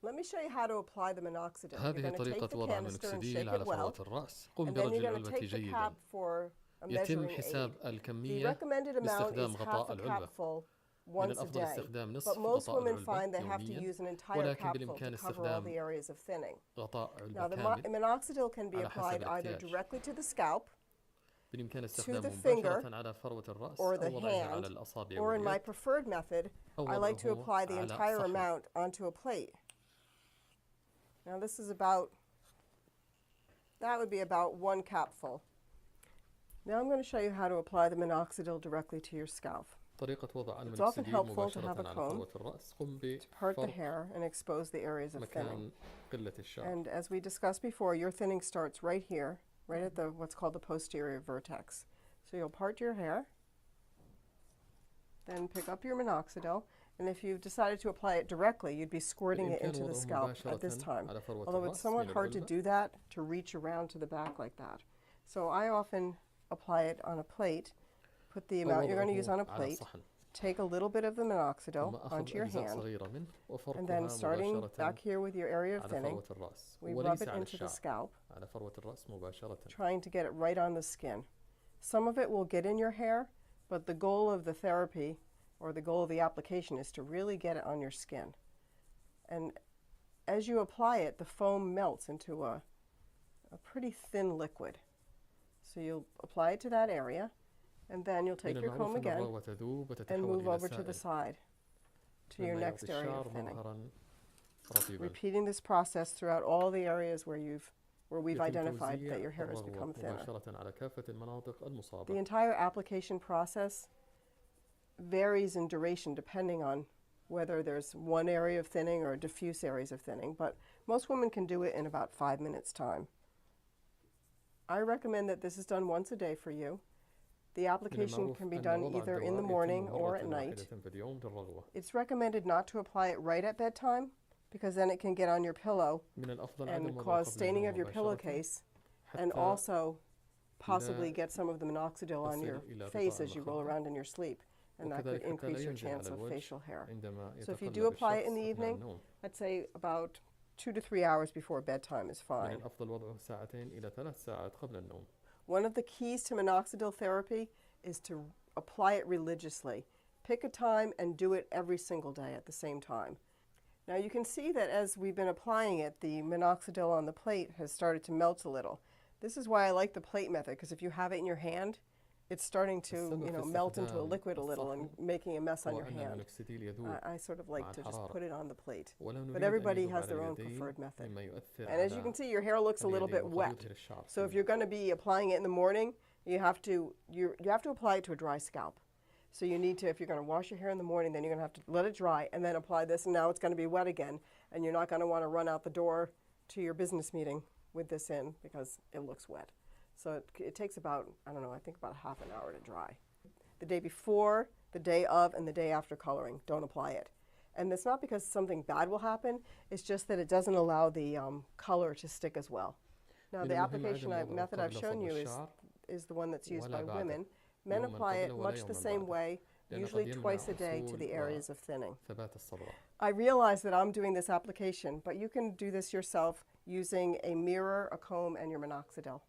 Let me show you how to apply the minoxidil. هذه طريقة وضع المونكسيديل على فروة الرأس. قم برج العلبة جيدا. يتم حساب الكمية باستخدام غطاء العلبة. من الأفضل استخدام نصف غطاء العلبة يوميا، ولكن بالإمكان استخدام غطاء علبة كامل على حسب الاحتياج. بالإمكان استخدامه مباشرة على فروة الرأس أو وضعها على الأصابع or in my preferred method, I like to apply the entire amount onto a plate. Now this is that would be about 1 capful. Now I'm going to show you how to apply the minoxidil directly to your scalp. طريقة وضع It's often المونكسيديل helpful to have مباشرة a على comb فروة الرأس. قم to part the بفرق hair and expose the areas of thinning. مكان قلة الشعر. And as we discussed before, your thinning starts right here, right at the what's called the posterior vertex. So you'll part your hair, then pick up your minoxidil, and if you've decided to apply it directly, you'd be squirting it into the scalp at this time. Although it's somewhat hard to do that, to reach around to the back like that. So I often apply it on a plate, put the amount you're going to use on a plate, take a little bit of the minoxidil onto your hand, and then starting back here with your area of thinning, we rub it into the scalp, trying to get it right on the skin. Some of it will get in your hair, but the goal of the therapy or the goal of the application is to really get it on your skin. And as you apply it, the foam melts into a pretty thin liquid. So you'll apply it to that area, and then you'll take your comb again and move over to the side to your next area of thinning. Repeating this process throughout all the areas where we've identified that your hair has become thinner. The entire application process varies in duration depending on whether there's one area of thinning or diffuse areas of thinning, but most women can do it in about 5 minutes time. I recommend that this is done once a day for you. The application can be done either in the morning or at night. It's recommended not to apply it right at bedtime, because then it can get on your pillow and cause staining of your pillowcase, and also possibly get some of the minoxidil on your face as you roll around in your sleep, and that could increase your chance of facial hair. So if you do apply it in the evening, I'd say about 2 to 3 hours before bedtime is fine. One of the keys to minoxidil therapy is to apply it religiously. Pick a time and do it every single day at the same time. Now you can see that as we've been applying it, the minoxidil on the plate has started to melt a little. This is why I like the plate method, because if you have it in your hand, it's starting to melt into a liquid a little and making a mess on your hand. I sort of like to just put it on the plate. But everybody has their own preferred method. And as you can see, your hair looks a little bit wet. So if you're going to be applying it in the morning, you have to apply it to a dry scalp. So you need to, if you're going to wash your hair in the morning, then you're going to have to let it dry and then apply this, and now it's going to be wet again, and you're not going to want to run out the door to your business meeting with this in because it looks wet. So it takes about, I don't know, I think about half an hour to dry. The day before, the day of, and the day after coloring, don't apply it. And it's not because something bad will happen, it's just that it doesn't allow the color to stick as well. Now the application method I've shown you is the one that's used by women. Men apply it much the same way, usually twice a day to the areas of thinning. I realize that I'm doing this application, but you can do this yourself using a mirror, a comb, and your minoxidil.